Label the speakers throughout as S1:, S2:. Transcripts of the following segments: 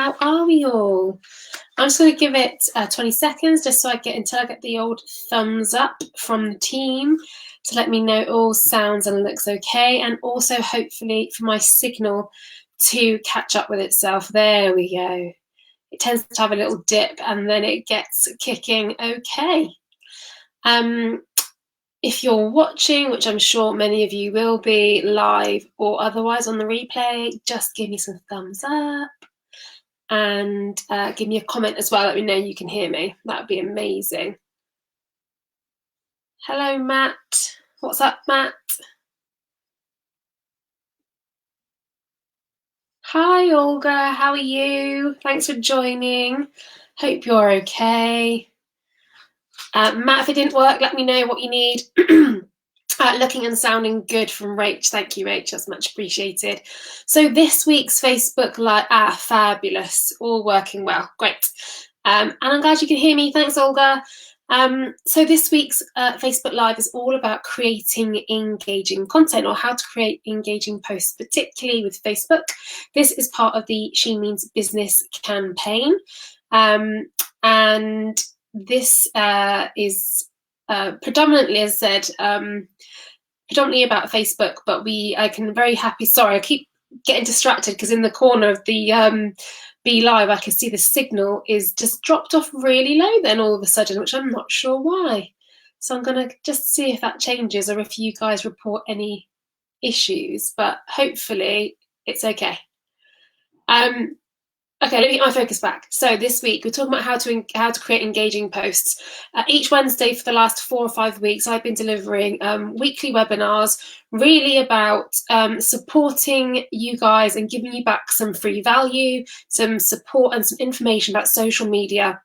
S1: How are we all? I'm just going to give it 20 seconds just so I get the old thumbs up from the team to let me know all sounds and looks okay, and also hopefully for my signal to catch up with itself. There we go. It tends to have a little dip and then it gets kicking okay. If you're watching, which I'm sure many of you will be live or otherwise on the replay, just give me some thumbs up and give me a comment as well. Let me know you can hear me. That would be amazing. Hello, Matt. What's up, Matt? Hi, Olga. How are you? Thanks for joining. Hope you're okay. Matt, if it didn't work, let me know what you need. Looking and sounding good from Rach. Thank you, Rach. That's much appreciated. So this week's Facebook Live, fabulous. All working well. Great. And I'm glad you can hear me. Thanks, Olga. So this week's Facebook Live is all about creating engaging content, or how to create engaging posts, particularly with Facebook. This is part of the She Means Business campaign. And this is predominantly, as I said, predominantly about Facebook, but I can very happy, sorry, I keep getting distracted because in the corner of the Be Live, I can see the signal is just dropped off really low then all of a sudden, which I'm not sure why. So I'm going to just see if that changes or if you guys report any issues, but hopefully it's okay. Okay, let me get my focus back. So this week we're talking about how to create engaging posts. Each Wednesday for the last 4 or 5 weeks, I've been delivering weekly webinars, really about supporting you guys and giving you back some free value, some support and some information about social media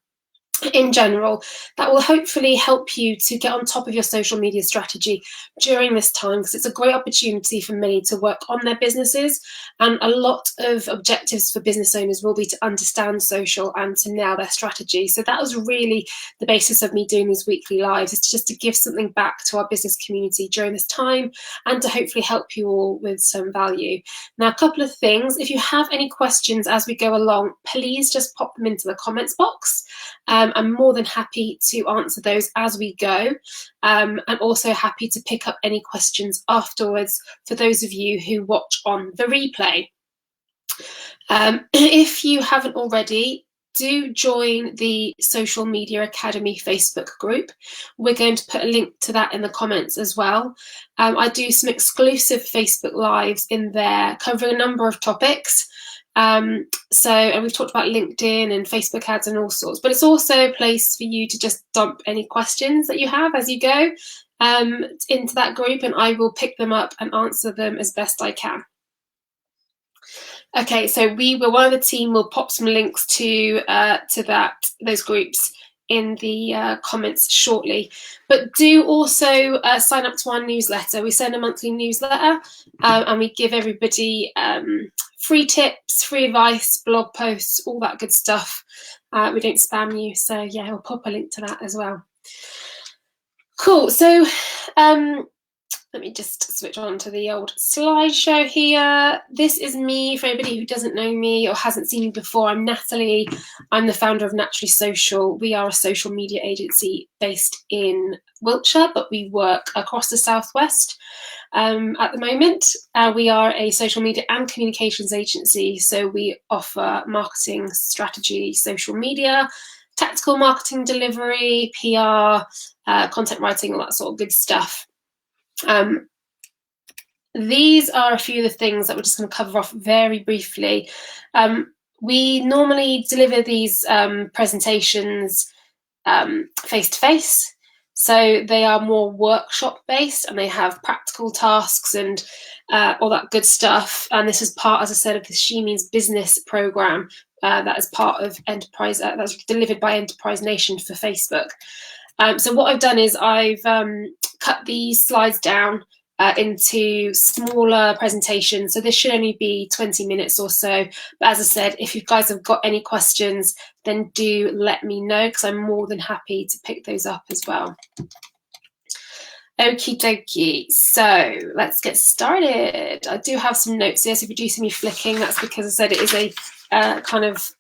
S1: in general that will hopefully help you to get on top of your social media strategy during this time, because it's a great opportunity for many to work on their businesses, and a lot of objectives for business owners will be to understand social and to nail their strategy. So that was really the basis of me doing these weekly lives, is just to give something back to our business community during this time and to hopefully help you all with some value. Now, a couple of things: if you have any questions as we go along, please just pop them into the comments box. I'm more than happy to answer those as we go. I'm also happy to pick up any questions afterwards for those of you who watch on the replay. If you haven't already, do join the Social Media Academy Facebook group. We're going to put a link to that in the comments as well. I do some exclusive Facebook Lives in there covering a number of topics. And we've talked about LinkedIn and Facebook ads and all sorts, but it's also a place for you to just dump any questions that you have as you go into that group, and I will pick them up and answer them as best I can. Okay, so one of the team will pop some links to those groups in the comments shortly, but do also sign up to our newsletter. We send a monthly newsletter and we give everybody free tips, free advice, blog posts, all that good stuff. We don't spam you, so yeah, we'll pop a link to that as well. Cool, so let me just switch on to the old slideshow here. This is me, for anybody who doesn't know me or hasn't seen me before. I'm Natalie. I'm the founder of Naturally Social. We are a social media agency based in Wiltshire, but we work across the Southwest at the moment. We are a social media and communications agency, so we offer marketing strategy, social media, tactical marketing delivery, PR, content writing, all that sort of good stuff. These are a few of the things that we're just going to cover off very briefly. We normally deliver these presentations face to face, so they are more workshop based and they have practical tasks and all that good stuff. And this is part, as I said, of the She Means Business program that is part of Enterprise, that's delivered by Enterprise Nation for Facebook. So what I've done is I've cut these slides down into smaller presentations. So this should only be 20 minutes or so. But as I said, if you guys have got any questions, then do let me know, because I'm more than happy to pick those up as well. Okie dokie, so let's get started. I do have some notes here, so if you do see me flicking, that's because I said it is a kind of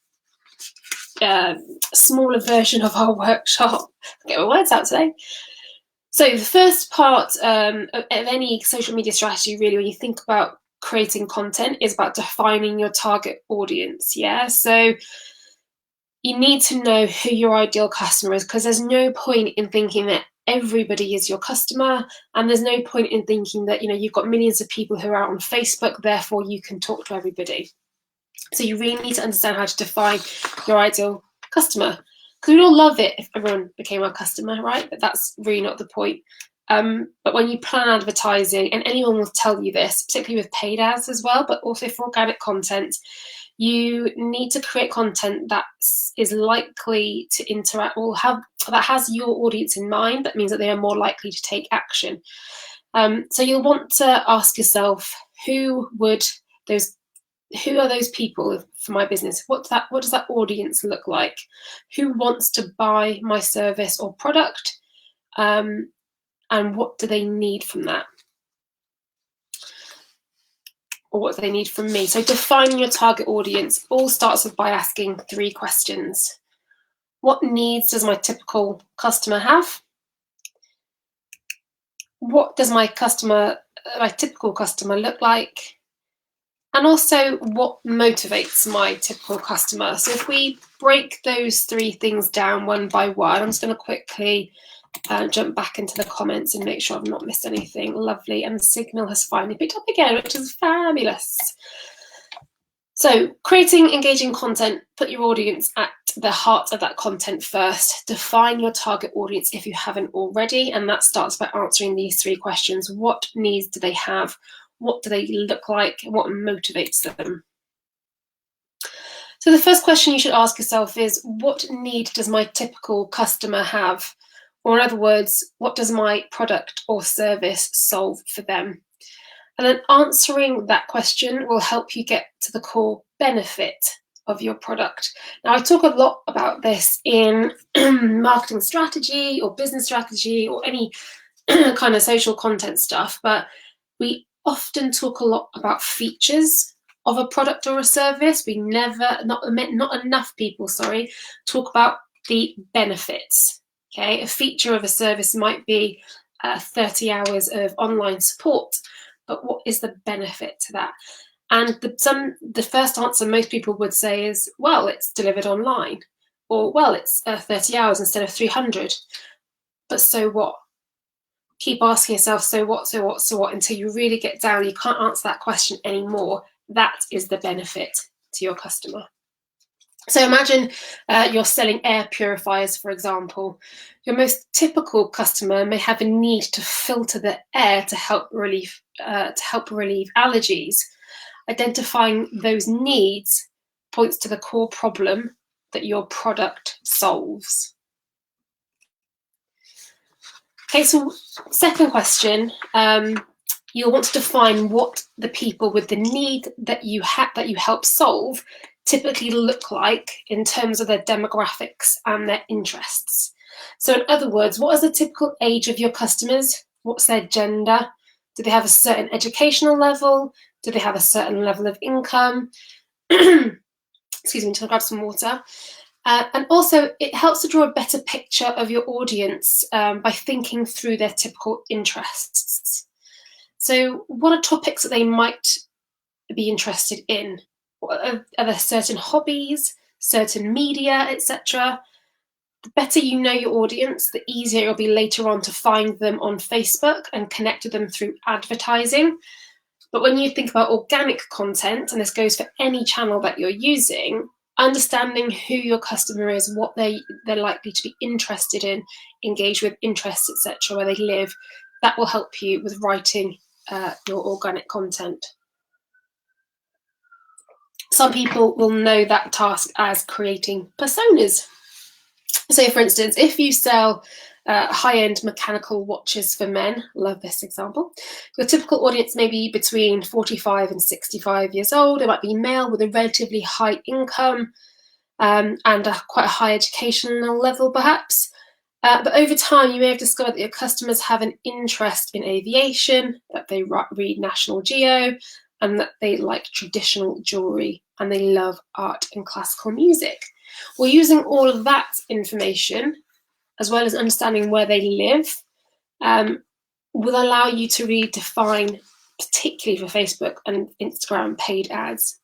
S1: smaller version of our workshop. Get my words out today. So the first part of any social media strategy, really, when you think about creating content, is about defining your target audience. Yeah, so you need to know who your ideal customer is, because there's no point in thinking that everybody is your customer, and there's no point in thinking that you've got millions of people who are out on Facebook, therefore you can talk to everybody. So you really need to understand how to define your ideal customer, because we'd all love it if everyone became our customer, right? But that's really not the point. But when you plan advertising, and anyone will tell you this, particularly with paid ads as well, but also for organic content, you need to create content that is likely to interact or that has your audience in mind. That means that they are more likely to take action. So you'll want to ask yourself, who are those people for my business? What does that audience look like? Who wants to buy my service or product? And what do they need from that? Or what do they need from me? So defining your target audience all starts by asking 3 questions. What needs does my typical customer have? What does my typical customer look like? And also, what motivates my typical customer? So if we break those 3 things down one by one, I'm just going to quickly jump back into the comments and make sure I've not missed anything. Lovely. And the signal has finally picked up again, which is fabulous. So creating engaging content, put your audience at the heart of that content first. Define your target audience if you haven't already, and that starts by answering these 3 questions. What needs do they have? What do they look like? And what motivates them? So the first question you should ask yourself is, what need does my typical customer have? Or in other words, what does my product or service solve for them? And then answering that question will help you get to the core benefit of your product. Now, I talk a lot about this in marketing strategy or business strategy or any kind of social content stuff, but we often talk a lot about features of a product or a service. We not enough people, talk about the benefits. Okay, a feature of a service might be 30 hours of online support, but what is the benefit to that? And the first answer most people would say is, well, it's delivered online, or well, it's 30 hours instead of 300. But so what? Keep asking yourself, so what, until you really get down. You can't answer that question anymore. That is the benefit to your customer. So imagine you're selling air purifiers, for example. Your most typical customer may have a need to filter the air to help relieve allergies. Identifying those needs points to the core problem that your product solves. Okay, so second question, you'll want to define what the people with the need that you help solve typically look like in terms of their demographics and their interests. So in other words, what is the typical age of your customers? What's their gender? Do they have a certain educational level? Do they have a certain level of income? Excuse me, to grab some water. And also, it helps to draw a better picture of your audience by thinking through their typical interests. So what are topics that they might be interested in? Are there certain hobbies, certain media, etc.? The better you know your audience, the easier it'll be later on to find them on Facebook and connect with them through advertising. But when you think about organic content, and this goes for any channel that you're using, understanding who your customer is, what they're likely to be interested in, engage with, interests, etc., where they live, that will help you with writing your organic content. Some people will know that task as creating personas. So for instance, if you sell high-end mechanical watches for men, love this example, your typical audience may be between 45 and 65 years old. It might be male with a relatively high income and quite a high educational level perhaps. But over time, you may have discovered that your customers have an interest in aviation, that they read National Geo, and that they like traditional jewellery, and they love art and classical music. Well, using all of that information, as well as understanding where they live, will allow you to really define, particularly for Facebook and Instagram, paid ads.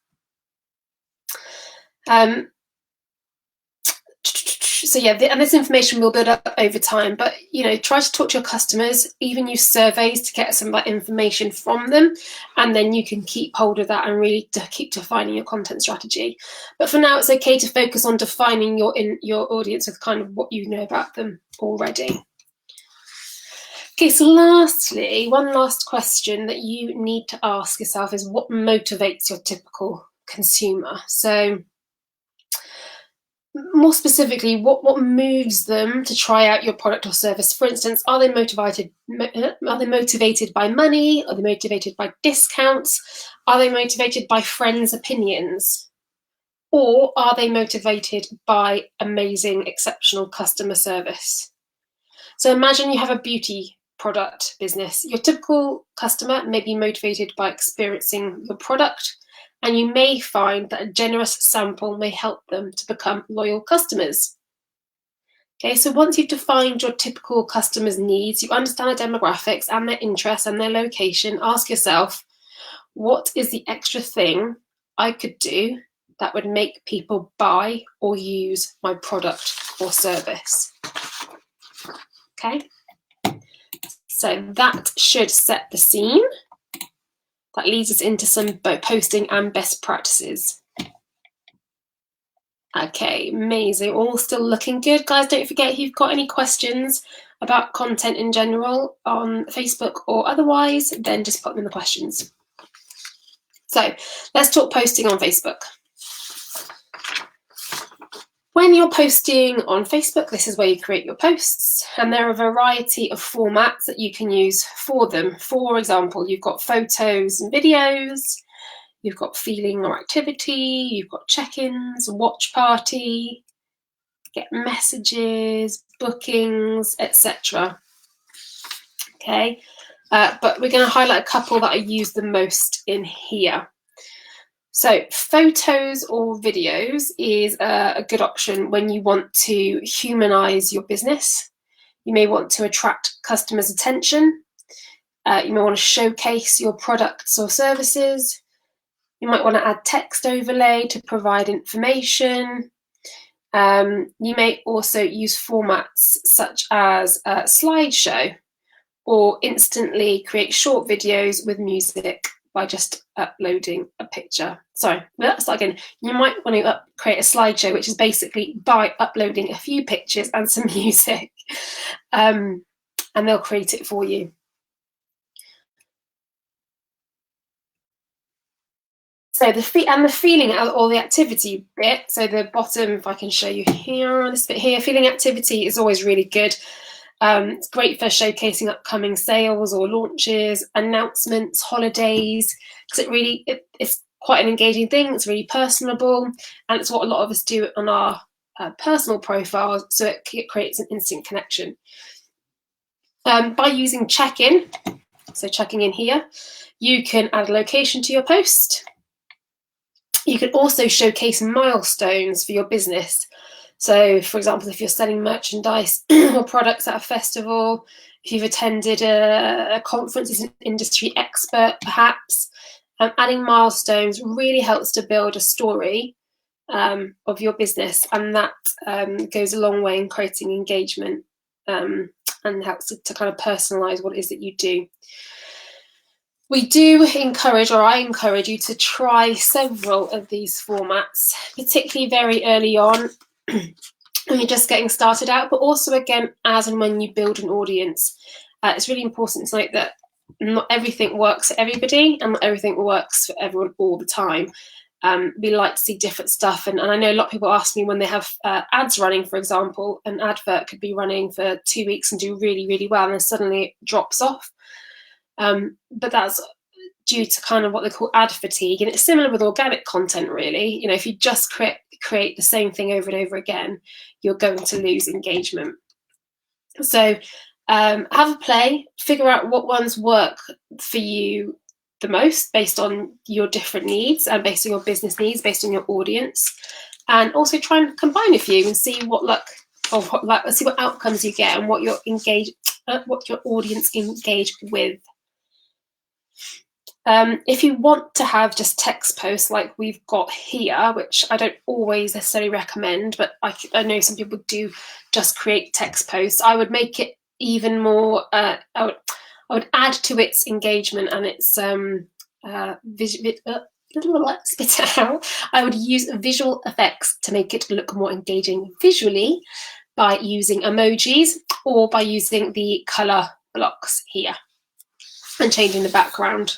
S1: So yeah, and this information will build up over time, but try to talk to your customers, even use surveys to get some of that information from them, and then you can keep hold of that and really keep defining your content strategy. But for now, it's okay to focus on defining your audience with kind of what you know about them already. Okay, so lastly, one last question that you need to ask yourself is, what motivates your typical consumer? So more specifically, what moves them to try out your product or service? For instance, are they motivated by money? Are they motivated by discounts? Are they motivated by friends' opinions? Or are they motivated by amazing, exceptional customer service? So imagine you have a beauty product business. Your typical customer may be motivated by experiencing your product, and you may find that a generous sample may help them to become loyal customers. Okay, so once you've defined your typical customer's needs, you understand their demographics and their interests and their location, ask yourself, what is the extra thing I could do that would make people buy or use my product or service? Okay, so that should set the scene. That leads us into some posting and best practices. Okay, amazing. All still looking good. Guys, don't forget, if you've got any questions about content in general on Facebook or otherwise, then just put them in the questions. So let's talk posting on Facebook. When you're posting on Facebook, this is where you create your posts, and there are a variety of formats that you can use for them. For example, you've got photos and videos, you've got feeling or activity, you've got check-ins, watch party, get messages, bookings, etc. Okay, but we're going to highlight a couple that I use the most in here. So photos or videos is a good option when you want to humanize your business. You may want to attract customers' attention. You may want to showcase your products or services. You might want to add text overlay to provide information. You may also use formats such as a slideshow, or instantly create short videos with music by just uploading a picture. Sorry, let's start again. You might want to create a slideshow, which is basically by uploading a few pictures and some music, and they'll create it for you. So the feeling or the activity bit, so the bottom, if I can show you here, this bit here, feeling activity is always really good. It's great for showcasing upcoming sales or launches, announcements, holidays, because it's quite an engaging thing. It's really personable, and it's what a lot of us do on our personal profiles, so it creates an instant connection. By using check-in, so checking in here, you can add a location to your post. You can also showcase milestones for your business. So, for example, if you're selling merchandise or products at a festival, if you've attended a conference as an industry expert, perhaps, adding milestones really helps to build a story of your business, and that goes a long way in creating engagement and helps to kind of personalize what it is that you do. We do encourage, or I encourage you to try several of these formats, particularly very early on when you're just getting started out, but also again as and when you build an audience. It's really important to note that not everything works for everybody, and not everything works for everyone all the time. We like to see different stuff, and I know a lot of people ask me when they have ads running, for example, an advert could be running for 2 weeks and do really, really well, and then suddenly it drops off. But that's due to kind of what they call ad fatigue, and it's similar with organic content, really. If you just create the same thing over and over again, you're going to lose engagement. So have a play, figure out what ones work for you the most based on your different needs and based on your business needs, based on your audience. and also try and combine a few and see what see what outcomes you get and what your audience engage with. If you want to have just text posts like we've got here, which I don't always necessarily recommend, but I know some people do just create text posts, I would make it even more, I would add to its engagement and its spit it out. I would use visual effects to make it look more engaging visually by using emojis or by using the color blocks here and changing the background.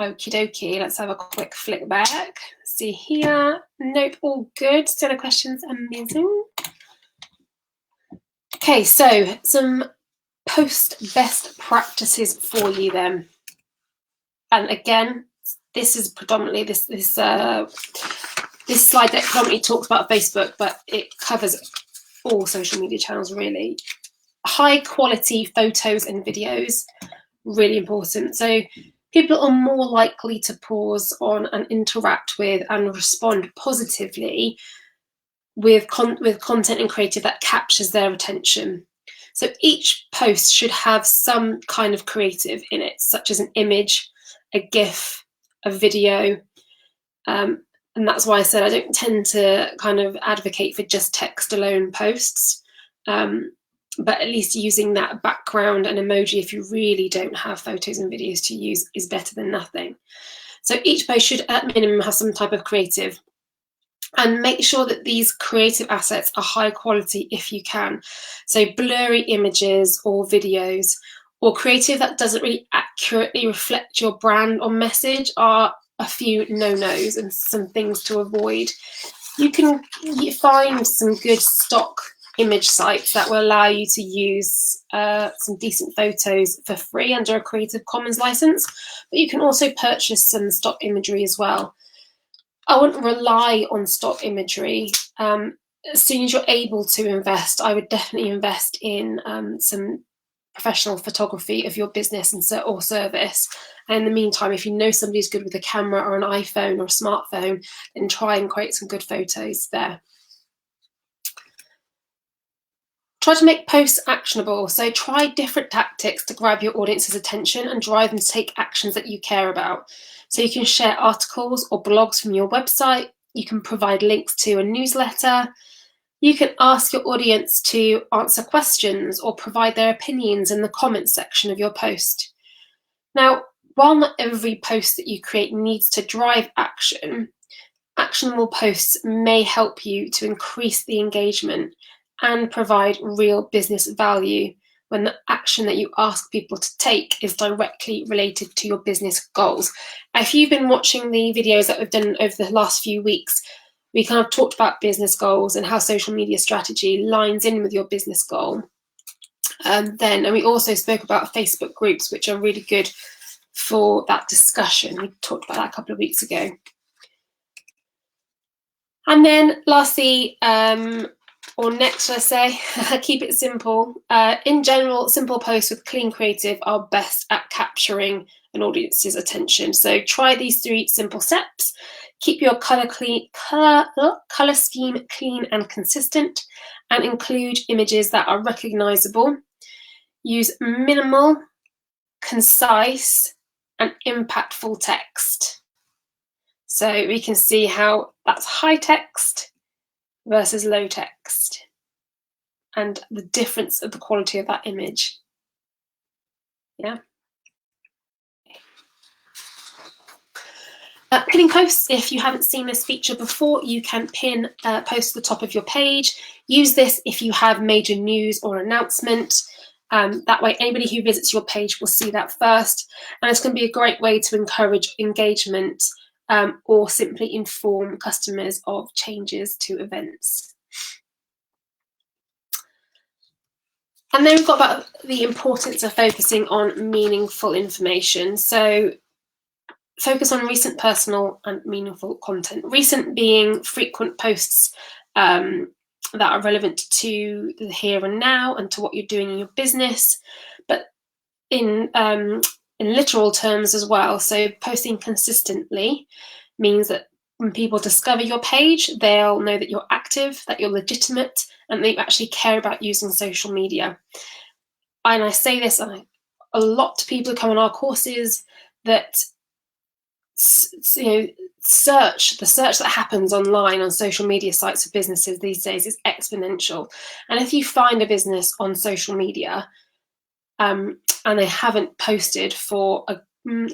S1: Okie dokie, let's have a quick flick back. See here. Nope, all good. Still no questions. Amazing. Okay, so some post best practices for you then. And again, this is predominantly this slide deck predominantly talks about Facebook, but it covers all social media channels really. High quality photos and videos, really important. So people are more likely to pause on and interact with and respond positively with content and creative that captures their attention. So each post should have some kind of creative in it, such as an image, a GIF, a video. And that's why I said I don't tend to kind of advocate for just text alone posts. But at least using that background and emoji, if you really don't have photos and videos to use, is better than nothing. So each post should at minimum have some type of creative, and make sure that these creative assets are high quality if you can. So blurry images or videos or creative that doesn't really accurately reflect your brand or message are a few no-nos and some things to avoid. You can find some good stock image sites that will allow you to use some decent photos for free under a Creative Commons license, but you can also purchase some stock imagery as well. I wouldn't rely on stock imagery. As soon as you're able to invest, I would definitely invest in some professional photography of your business or service. And in the meantime, if you know somebody's good with a camera or an iPhone or a smartphone, then try and create some good photos there. Try to make posts actionable. So try different tactics to grab your audience's attention and drive them to take actions that you care about. So you can share articles or blogs from your website. You can provide links to a newsletter. You can ask your audience to answer questions or provide their opinions in the comments section of your post. Now, while not every post that you create needs to drive action, actionable posts may help you to increase the engagement and provide real business value when the action that you ask people to take is directly related to your business goals. If you've been watching the videos that we've done over the last few weeks, we kind of talked about business goals and how social media strategy lines in with your business goal. And we also spoke about Facebook groups, which are really good for that discussion. We talked about that a couple of weeks ago. And then lastly, or next, I say, keep it simple. In general, simple posts with clean creative are best at capturing an audience's attention. So try these 3 simple steps. Keep your color scheme clean and consistent, and include images that are recognizable. Use minimal, concise, and impactful text. So we can see how that's high text versus low text and the difference of the quality of that image. Yeah. Pinning posts, if you haven't seen this feature before, you can pin posts to the top of your page. Use this if you have major news or announcement. That way anybody who visits your page will see that first, and it's going to be a great way to encourage engagement or simply inform customers of changes to events. And then we've got about the importance of focusing on meaningful information. So focus on recent, personal and meaningful content. Recent being frequent posts that are relevant to the here and now and to what you're doing in your business, but in literal terms as well. So posting consistently means that When people discover your page, they'll know that you're active, that you're legitimate, and that you actually care about using social media. And I say this a lot to people who come on our courses, that the search that happens online on social media sites for businesses these days is exponential. And if you find a business on social media and they haven't posted for a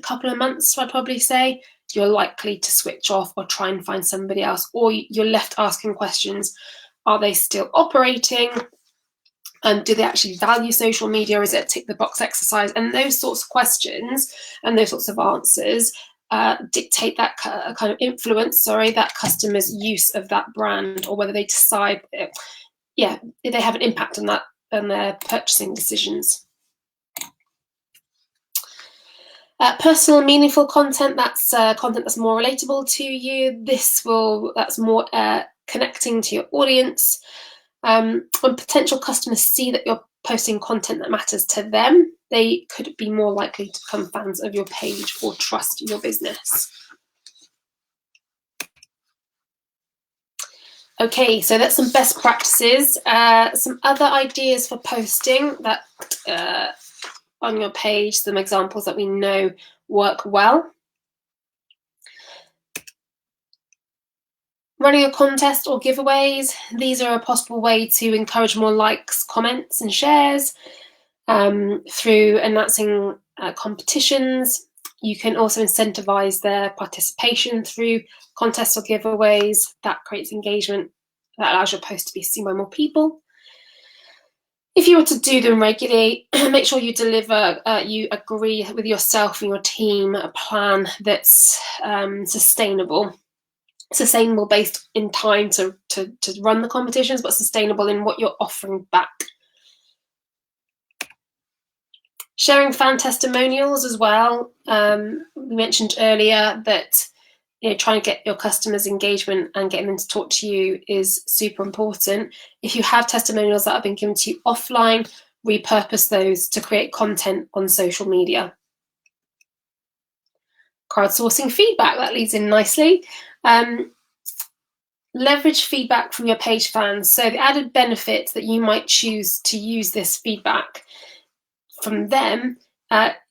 S1: couple of months, I'd probably say, you're likely to switch off or try and find somebody else, or you're left asking questions. Are they still operating? Do they actually value social media, or is it a tick the box exercise? And those sorts of questions and those sorts of answers dictate that kind of influence, that customer's use of that brand, or whether they decide, if they have an impact on that, on their purchasing decisions. Personal, meaningful content, that's content that's more relatable to you. That's more connecting to your audience. When potential customers see that you're posting content that matters to them, they could be more likely to become fans of your page or trust your business. Okay, so that's some best practices. Some other ideas for posting that on your page, some examples that we know work well. Running a contest or giveaways. These are a possible way to encourage more likes, comments, and shares through announcing competitions. You can also incentivize their participation through contests or giveaways. That creates engagement. That allows your post to be seen by more people. If you were to do them regularly, make sure you deliver, you agree with yourself and your team a plan that's sustainable based in time to run the competitions, but sustainable in what you're offering back. Sharing fan testimonials as well. We mentioned earlier that trying to get your customers' engagement and getting them to talk to you is super important. If you have testimonials that have been given to you offline, repurpose those to create content on social media. Crowdsourcing feedback, that leads in nicely. Leverage feedback from your page fans. So the added benefit that you might choose to use this feedback from them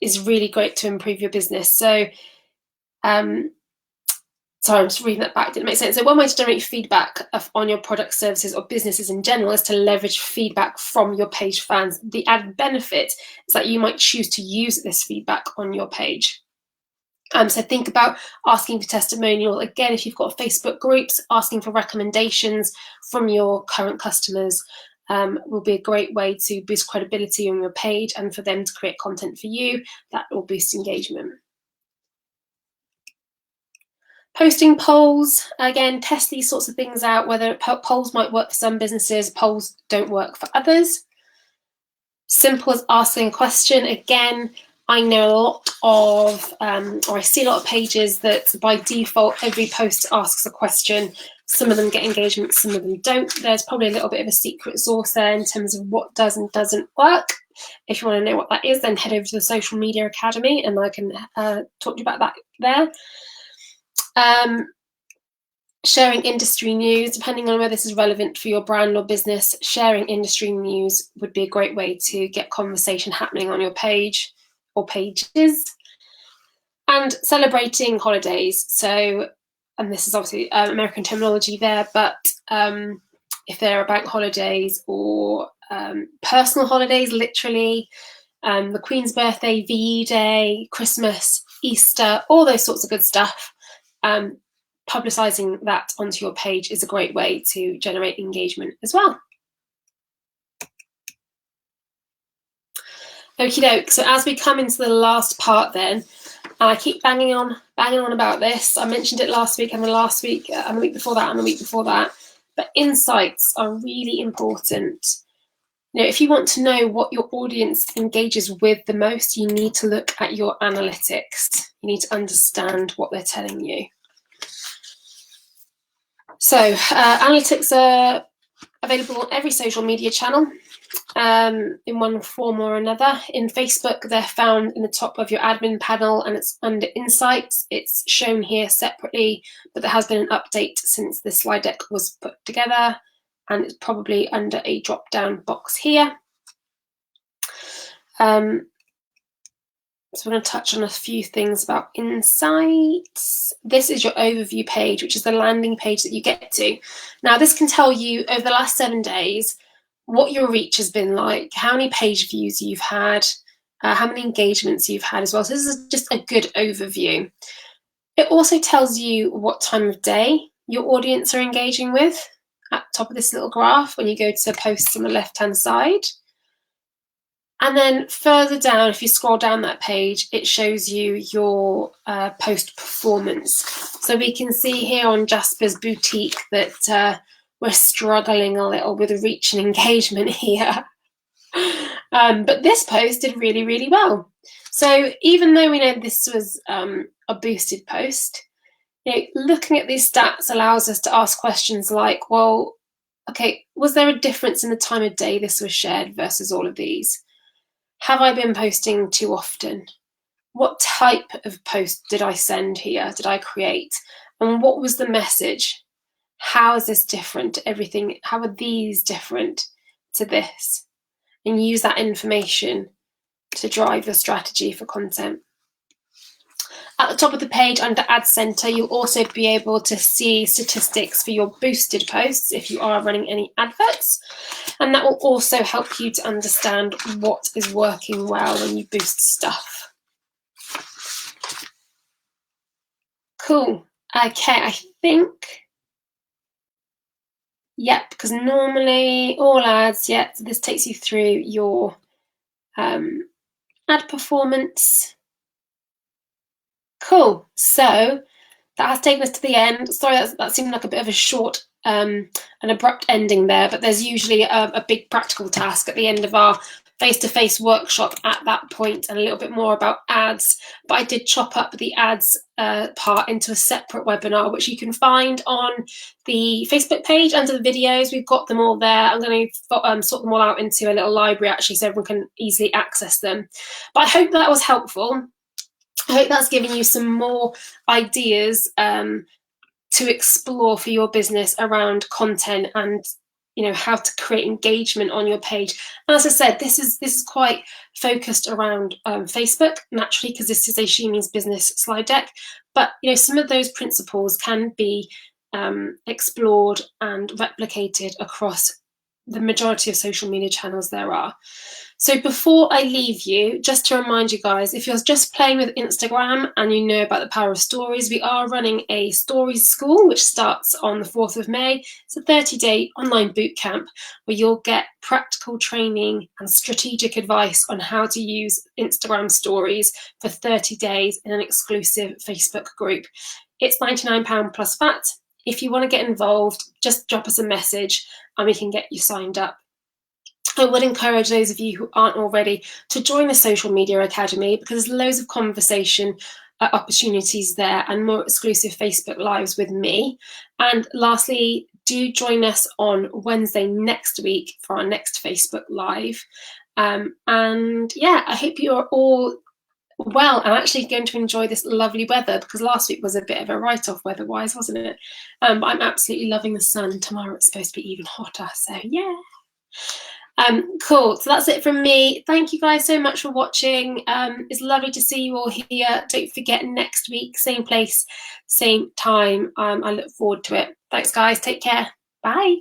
S1: is really great to improve your business. So sorry, I'm just reading that back, didn't make sense. So one way to generate feedback on your products, services, or businesses in general is to leverage feedback from your page fans. The added benefit is that you might choose to use this feedback on your page. So think about asking for testimonial. Again, if you've got Facebook groups, asking for recommendations from your current customers will be a great way to boost credibility on your page and for them to create content for you. That will boost engagement. Posting polls, again, test these sorts of things out, whether polls might work for some businesses, polls don't work for others. Simple as asking a question. Again, I know a lot of, or I see a lot of pages that by default, every post asks a question. Some of them get engagement, some of them don't. There's probably a little bit of a secret sauce there in terms of what does and doesn't work. If you want to know what that is, then head over to the Social Media Academy and I can talk to you about that there. Sharing industry news, depending on whether this is relevant for your brand or business, sharing industry news would be a great way to get conversation happening on your page or pages. And celebrating holidays. So, and this is obviously American terminology there, but if there are bank holidays or personal holidays, literally, the Queen's birthday, VE Day, Christmas, Easter, all those sorts of good stuff. Publicising that onto your page is a great way to generate engagement as well. Okie doke, so as we come into the last part then, and I keep banging on about this, I mentioned it last week and the last week and the week before that and the week before that, but insights are really important. If you want to know what your audience engages with the most, you need to look at your analytics. You need to understand what they're telling you. So analytics are Available on every social media channel in one form or another. In Facebook, they're found in the top of your admin panel and it's under Insights. It's shown here separately, but there has been an update since this slide deck was put together, and it's probably under a drop-down box here. So I want to touch on a few things about Insights. This is your overview page, which is the landing page that you get to. Now, this can tell you over the last 7 days what your reach has been like, how many page views you've had, how many engagements you've had as well. So this is just a good overview. It also tells you what time of day your audience are engaging with at the top of this little graph when you go to posts on the left-hand side. And then further down, if you scroll down that page, it shows you your post performance. So we can see here on Jasper's Boutique that we're struggling a little with reach and engagement here. But this post did really, really well. So even though we know this was a boosted post, looking at these stats allows us to ask questions like, well, okay, was there a difference in the time of day this was shared versus all of these? Have I been posting too often? What type of post did I send here? Did I create? And what was the message? How is this different to everything? How are these different to this? And use that information to drive your strategy for content. At the top of the page under Ad Center, you'll also be able to see statistics for your boosted posts if you are running any adverts. And that will also help you to understand what is working well when you boost stuff. Cool. Okay, I think, yep, because normally all ads, so this takes you through your ad performance. Cool. So that has taken us to the end. Sorry, that seemed like a bit of a short and abrupt ending there, but there's usually a big practical task at the end of our face-to-face workshop at that point, and a little bit more about ads. But I did chop up the ads part into a separate webinar, which you can find on the Facebook page under the videos. We've got them all there. I'm going to sort them all out into a little library actually, so everyone can easily access them. But I hope that was helpful. I hope that's given you some more ideas to explore for your business around content and how to create engagement on your page. And as I said, this is quite focused around Facebook, naturally, because this is a She Means Business slide deck. But some of those principles can be explored and replicated across the majority of social media channels there are. So before I leave you, just to remind you guys, if you're just playing with Instagram and you know about the power of stories, we are running a stories school, which starts on the 4th of May. It's a 30-day online boot camp where you'll get practical training and strategic advice on how to use Instagram stories for 30 days in an exclusive Facebook group. It's £99 plus VAT. If you want to get involved, just drop us a message and we can get you signed up. I would encourage those of you who aren't already to join the Social Media Academy, because there's loads of conversation opportunities there and more exclusive Facebook Lives with me. And lastly, do join us on Wednesday next week for our next Facebook Live. And yeah, I hope you're all well. I'm actually going to enjoy this lovely weather, because last week was a bit of a write-off weather-wise, wasn't it? But I'm absolutely loving the sun. Tomorrow it's supposed to be even hotter, so yeah. Cool, so that's it from me. Thank you guys so much for watching. It's lovely to see you all here. Don't forget, next week, same place, same time. I look forward to it. Thanks guys, take care, bye.